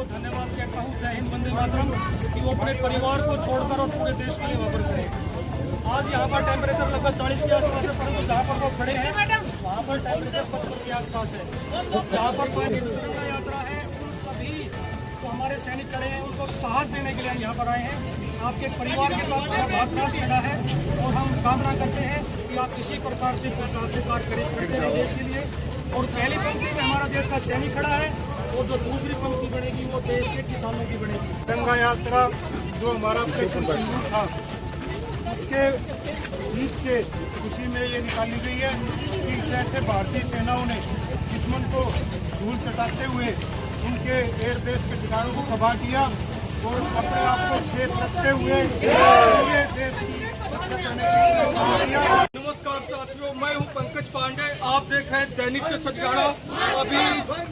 उनको धन्यवाद कहता हूँ, जय हिंद वंदे मातरम, कि वो अपने परिवार को छोड़कर और पूरे देश के लिए वहाँ पर खड़े हैं। आज यहाँ पर टेम्परेचर लगभग 40 के आसपास है, परंतु जहाँ पर वो खड़े हैं वहाँ पर टेम्परेचर 75 के आसपास है। जहाँ पर तिरंगा यात्रा है, उन सभी जो हमारे सैनिक खड़े हैं उनको साहस देने के लिए हम यहाँ पर आए हैं। आपके परिवार के साथ भारत राष्ट्र खड़ा है और हम कामना करते हैं कि आप इसी प्रकार से कार्य करते रहे देश के लिए। और पहली पंक्ति में हमारा देश का सैनिक खड़ा है और जो दूसरी पंक्ति बनेगी वो देश के किसानों की बनेगी। तिरंगा यात्रा जो हमारा ऑपरेशन सिंदूर था, उसके जीत के खुशी में ये निकाली गई है कि जैसे भारतीय सेनाओं ने दुश्मन को धूल चटाते हुए उनके एयरबेस के ठिकानों को तबाह किया और अपने आप को सेफ रखते हुए देश की रक्षा करने की। नमस्कार साथियों, मैं हूं पंकज पांडे, आप देख रहे हैं दैनिक से छत्तीसगढ़। अभी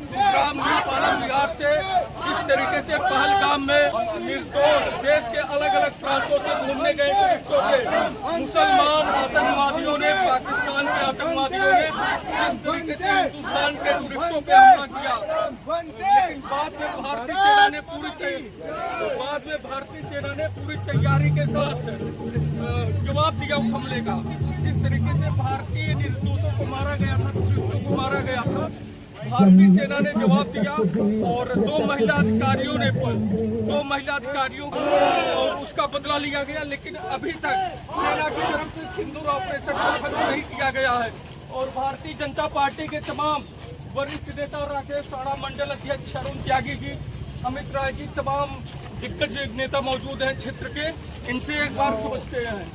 ग्राम पालम बिहार से जिस तरीके से पहलगाम में निर्दोष देश के अलग अलग प्रांतों से घूमने गए टूरिस्टों पे मुसलमान आतंकवादियों ने, पाकिस्तान के आतंकवादियों ने जिस तरीके से हिंदुस्तान के टूरिस्टों पे हमला किया, लेकिन बाद में भारतीय सेना ने पूरी तैयारी के साथ जवाब दिया उस हमले का। जिस तरीके से भारतीय निर्दोषों को मारा गया था, टूरिस्टों को मारा गया था, भारतीय सेना ने जवाब दिया और दो महिला अधिकारियों को और उसका बदला लिया गया। लेकिन अभी तक सेना की तरफ से सिंदूर ऑपरेशन को खत्म नहीं किया गया है और भारतीय जनता पार्टी के तमाम वरिष्ठ नेता राकेश साड़ा, मंडल अध्यक्ष अरुण त्यागी जी, अमित राय जी, तमाम दिग्गज नेता मौजूद हैं क्षेत्र के, इनसे एक बार समझते हैं।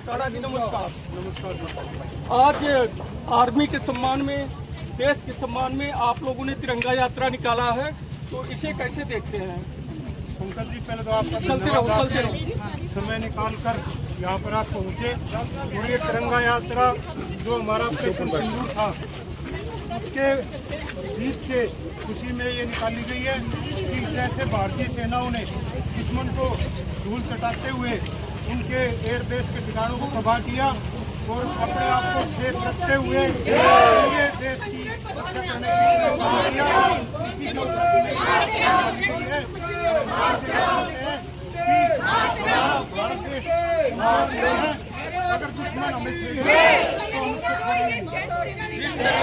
साड़ा जी नमस्कार। नमस्कार। आज आर्मी के सम्मान में, देश के सम्मान में आप लोगों ने तिरंगा यात्रा निकाला है, तो इसे कैसे देखते हैं? पंकज जी, पहले तो आपका चलते रहो। समय निकाल कर यहाँ पर आप पहुँचे और ये तिरंगा यात्रा जो हमारा ऑपरेशन सिंदूर था, उसके जीत के खुशी में ये निकाली गई है कि जैसे भारतीय सेनाओं ने दुश्मन को धूल चटाते हुए उनके एयरबेस के ठिकानों को तबाह किया और अपने आप को सेफ रखते हुए ये देश की रक्षा करने की भारत देश अगर दुश्मन हमें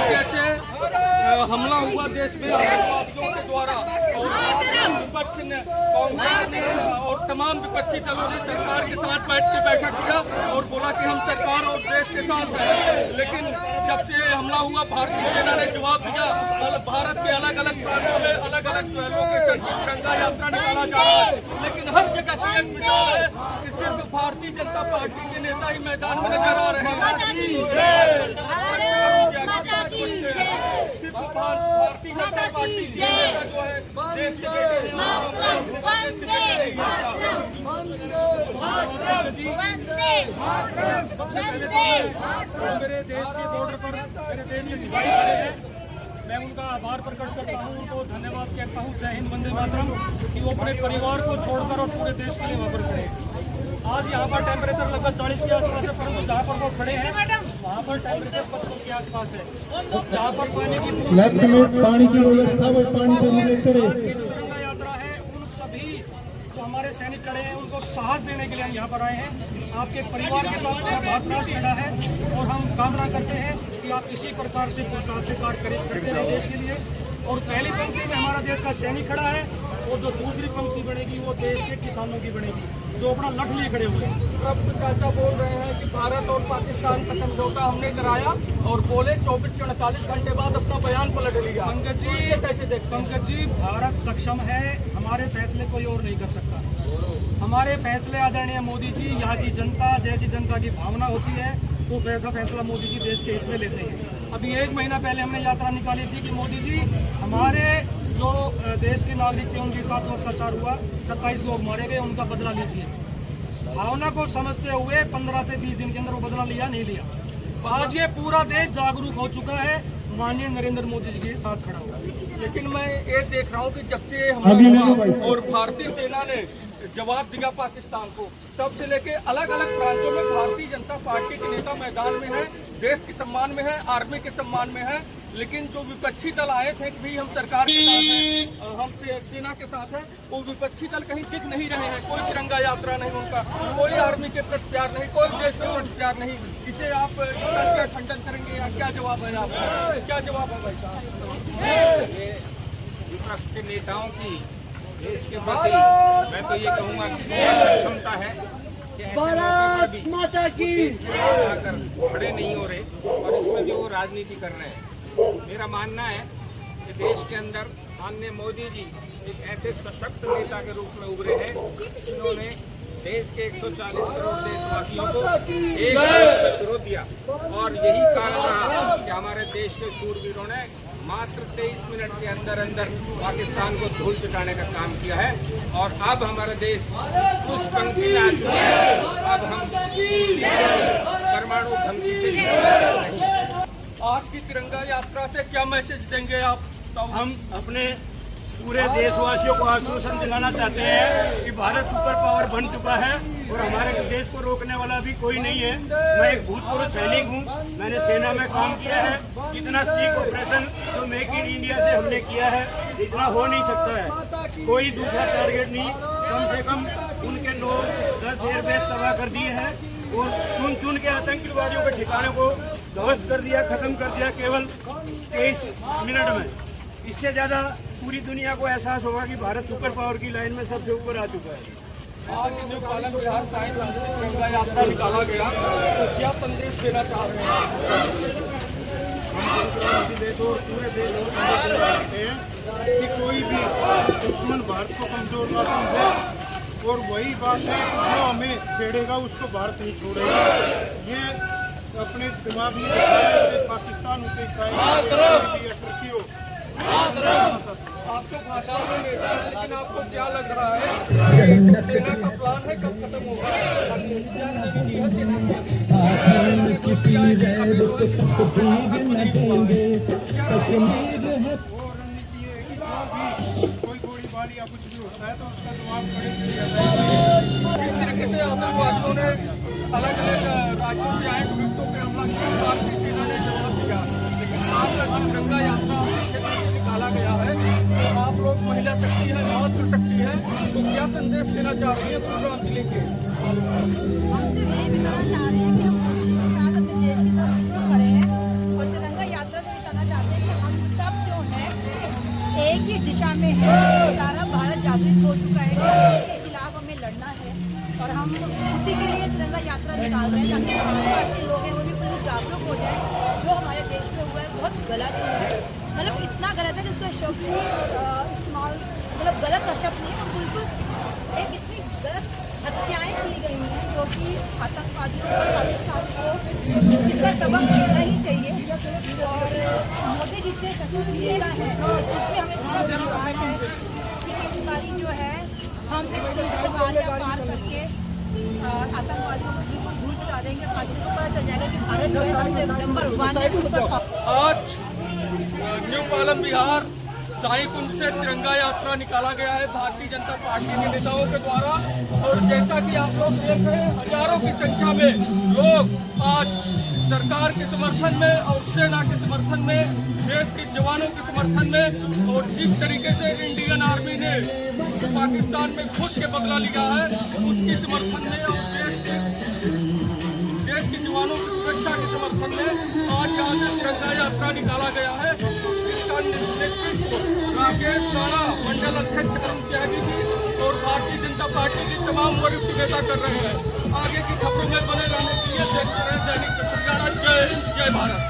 जैसे हमला हुआ देश में आतंकवादियों के द्वारा और विपक्ष ने, कांग्रेस ने और तमाम विपक्षी दलों ने सरकार के साथ बैठ के बैठक किया और बोला कि हम सरकार और देश के साथ हैं। लेकिन जब से हमला हुआ, भारतीय सेना ने जवाब दिया। भारत के अलग अलग प्रांतों में अलग अलग लोकेशन की तिरंगा यात्रा निकाला जा रहा है, लेकिन हर जगह की एक मिसाल है कि सिर्फ भारतीय जनता पार्टी के नेता ही मैदान में नजर आ रहे हैं। सिर्फ भारतीय जनता पार्टी जो है देश के मेरे देश के बॉर्डर पर मेरे देश के सिपाही खड़े हैं, मैं उनका आभार प्रकट करता हूँ, उनको धन्यवाद कहता हूँ, जय हिंद वंदे मातरम, कि वो अपने परिवार को छोड़कर और पूरे देश के लिए वहाँ पर खड़े हैं। आज यहाँ पर टेम्परेचर लगभग 40 के आसपास है, परंतु जहाँ पर वो खड़े हैं वहाँ पर टेम्परेचर 55 के आसपास है। जहाँ पर पानी की व्यवस्था, तिरंगा यात्रा है, उन सभी जो हमारे सैनिक खड़े हैं उनको साहस देने के लिए हम यहाँ पर आए हैं। आपके परिवार के साथ भारत राष्ट्र खड़ा है और हम कामना करते हैं कि आप इसी प्रकार से कार्य करते रहे देश के लिए। और पहली पंक्ति में हमारा देश का सैनिक खड़ा है और जो दूसरी पंक्ति बनेगी वो देश के किसानों की बनेगी, जो अपना लठ लिए खड़े हुए हैं। अब चाचा बोल रहे हैं कि भारत और पाकिस्तान का समझौता हमने कराया और बोले 24 से 48 घंटे बाद अपना बयान पलट लिया। पंकज जी कैसे देखते? पंकज जी, भारत सक्षम है, हमारे फैसले कोई और नहीं कर सकता। हमारे फैसले आदरणीय मोदी जी, यहाँ की जनता, जैसी जनता की भावना होती है तो वैसा फैसला मोदी जी देश के हित में लेते हैं। अभी 1 महीना पहले हमने यात्रा निकाली थी कि मोदी जी, हमारे जो देश के नागरिक थे उनके साथ अत्याचार हुआ, 27 लोग मारे गए, उनका बदला लीजिए। भावना को समझते हुए 15 से 20 दिन के अंदर वो बदला लिया नहीं लिया। आज ये पूरा देश जागरूक हो चुका है, माननीय नरेंद्र मोदी जी के साथ खड़ा हुआ। लेकिन मैं ये देख रहा हूँ कि जब से हमला हुआ और भारतीय सेना ने जवाब दिया पाकिस्तान को, तब से लेके अलग अलग प्रांतों में भारतीय जनता पार्टी के नेता मैदान में है, देश के सम्मान में है, आर्मी के सम्मान में है। लेकिन जो विपक्षी दल आए थे कि भी हम सरकार के साथ हैं, हम सेना के साथ हैं, वो विपक्षी दल कहीं दिख नहीं रहे हैं। कोई तिरंगा यात्रा नहीं उनका, कोई आर्मी के प्रति प्यार नहीं, कोई देश के प्रति प्यार नहीं। इसे आप इसका क्या खंडन करेंगे या क्या जवाब है आपका, क्या जवाब है भाई साहब? विपक्ष के नेताओं की देश के प्रति मैं तो ये कहूँगा कि क्षमता है कि भारत माता की आकर खड़े नहीं हो रहे और इसमें भी वो राजनीति कर रहे हैं। मेरा मानना है कि देश के अंदर माननीय मोदी जी एक ऐसे सशक्त नेता के रूप में उभरे हैं जिन्होंने देश के 140 करोड़ देशवासियों को एक विरोध दिया और यही कारण रहा कि हमारे देश के शूरवीरों ने मात्र 23 मिनट के अंदर अंदर पाकिस्तान को धूल चटाने का काम किया है और अब हमारा देश उस पंक्ति में आ चुका है। अब हम परमाणु धमकी से नहीं। आज की तिरंगा यात्रा से क्या मैसेज देंगे आप? हम अपने पूरे देशवासियों को आश्वासन दिलाना चाहते हैं कि भारत सुपर पावर बन चुका है और हमारे देश को रोकने वाला भी कोई नहीं है। मैं एक भूतपूर्व सैनिक हूँ, मैंने सेना में काम किया है। इतना सीख ऑपरेशन जो मेक इन इंडिया से हमने किया है इतना हो नहीं सकता है। कोई दूसरा टारगेट नहीं, कम से कम उनके 9-10 एयरबेस तबाह कर दिए हैं और चुन चुन के आतंकवादियों के ठिकाने को ध्वस्त कर दिया, खत्म कर दिया केवल 23 मिनट में। इससे ज्यादा पूरी दुनिया को एहसास होगा कि भारत सुपर पावर की लाइन में सबसे ऊपर आ चुका है। आज जो पालन बिहार साइंस तिरंगा यात्रा निकाला गया तो क्या संदेश देना चाह रहे हैं? हम देश और पूरे देश को संदेश देते हैं कि कोई भी दुश्मन भारत को कमजोर ना समझे और वही बात है जो हमें छेड़ेगा उसको भारत नहीं छोड़ेगा। ये अपने दिमाग में पाकिस्तान उसे टर्की हो आपको भाषा में लेकिन आपको क्या लग रहा है सेना का प्लान है कब खत्म होगा? कोई गोलीबारी या कुछ भी होता है तो उसका जवाब खड़े किया इस तरीके से आतंकवादियों ने अलग अलग राज्यों से आए टूरिस्टों पे हमला किया, भारतीय सेना ने जवाब दिया। लेकिन आज का तिरंगा यात्रा निकाला गया है तो आप लोग महिला शक्ति है, मातृशक्ति है, तो क्या संदेश देना चाह रही है प्रोग्राम जिले के? हम सिर्फ यही बताना चाह रहे हैं कि हम अपने देश की तरफ खड़े हैं और तिरंगा यात्रा से बताना चाहते हैं कि हम सब जो है एक ही दिशा में है। सारा भारत जागृत हो चुका है कि इसके खिलाफ हमें लड़ना है और हम उसी के लिए तिरंगा यात्रा निकाल रहे हैं ताकि आसपास के लोग हैं वो भी बिल्कुल जागरूक हो जाए। जो हमारे देश में हुआ है बहुत गलत है, मतलब इतना गलत है कि उसका शब्द इस्तेमाल मतलब गलत शब्द नहीं है, बिल्कुल एक इतनी गलत हत्याएं की गई हैं जो कि आतंकवादियों को पाकिस्तान को इसका सबक देना ही चाहिए। और मोदी जी से सशस्त्रता है उसमें हमें बहुत विश्वास है कि इस बारी जो है हम इस चीज़ को पार करके आतंकवादियों को बिल्कुल भूल चुका देंगे। पाकिस्तान को पता चल जाएगा कि भारत जो है सबसे नंबर 1 है सुपर पावर। आज न्यू पालन बिहार साई कुंज से तिरंगा यात्रा निकाला गया है भारतीय जनता पार्टी के नेताओं के द्वारा और जैसा कि आप लोग देख रहे हैं हजारों की संख्या में लोग आज सरकार के समर्थन में और सेना के समर्थन में, देश के जवानों के समर्थन में और जिस तरीके से इंडियन आर्मी ने पाकिस्तान में घुस के बदला लिया है उसकी समर्थन में और देश के जवानों की सुरक्षा के समर्थन में आज यहाँ से तिरंगा यात्रा निकाला गया है। इसका नेतृत्व राकेश राणा मंडल अध्यक्ष अरुण त्यागी जी और भारतीय जनता पार्टी के तमाम वरिष्ठ नेता कर रहे हैं। आगे की खबरों में बने रहने के लिए देखते रहे दैनिक सत्याग्रह। जय भारत।